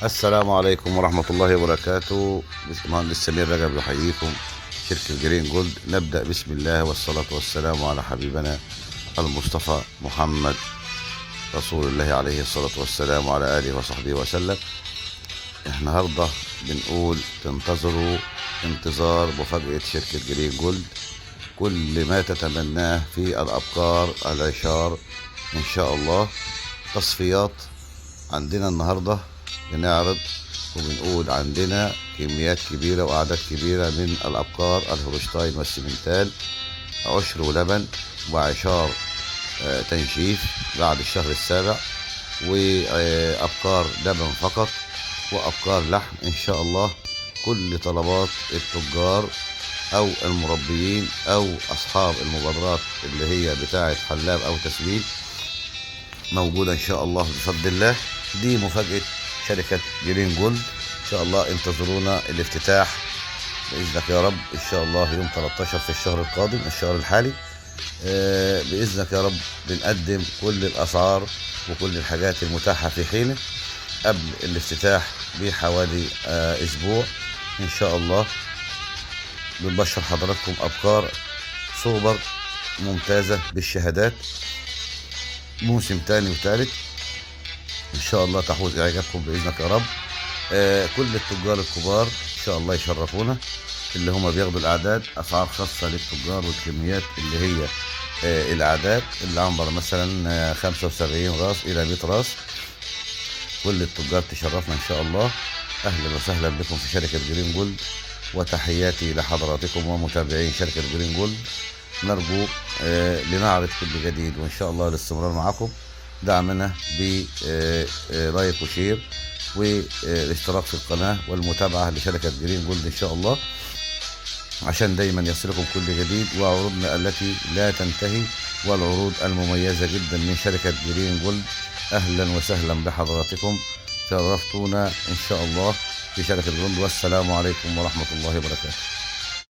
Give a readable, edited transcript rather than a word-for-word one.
السلام عليكم ورحمة الله وبركاته. مهندس سمير رجب يحييكم، شركة جرين جولد. نبدأ بسم الله والصلاة والسلام على حبيبنا المصطفى محمد رسول الله عليه الصلاة والسلام وعلى آله وصحبه وسلم. احنا النهاردة بنقول تنتظروا انتظار مفاجأة شركة جرين جولد، كل ما تتمناه في الأبقار العشار إن شاء الله. تصفيات عندنا النهاردة بنعرض وبنقول عندنا كميات كبيرة وأعداد كبيرة من الأبقار الهولشتاين والسيمنتال، عشر ولبن وعشار تنشيف بعد الشهر السابع، وأبقار لبن فقط وأبقار لحم إن شاء الله. كل طلبات التجار أو المربيين أو أصحاب المبادرات اللي هي بتاعة حلاب أو تسمين موجودة إن شاء الله بفضل الله. دي مفاجأة شركة جرين جولد إن شاء الله. انتظرونا الافتتاح بإذنك يا رب إن شاء الله يوم 13 في الشهر القادم، الشهر الحالي. بإذنك يا رب بنقدم كل الأسعار وكل الحاجات المتاحة في حينه قبل الافتتاح بحوالي أسبوع إن شاء الله. بنبشر حضراتكم أبقار سوبر ممتازة بالشهادات، موسم تاني وتالت ان شاء الله تحوز اعجابكم باذنك يا رب. كل التجار الكبار ان شاء الله يشرفونا، اللي هم بياخدوا الاعداد، اسعار خاصه للتجار والكميات اللي هي الاعداد اللي عنبر مثلا 75 راس الى 100 راس. كل التجار تشرفنا ان شاء الله. اهلا وسهلا بكم في شركه جرين جولد، وتحياتي لحضراتكم ومتابعين شركه جرين جولد. نرجو لنعرض كل جديد، وان شاء الله الاستمرار معكم. دعمنا بلايك وشير والاشتراك في القناة والمتابعة لشركة جرين جولد إن شاء الله، عشان دايما يصلكم كل جديد وعروضنا التي لا تنتهي والعروض المميزة جدا من شركة جرين جولد. أهلا وسهلا بحضراتكم، شرفتونا إن شاء الله في شركة جرين جولد. والسلام عليكم ورحمة الله وبركاته.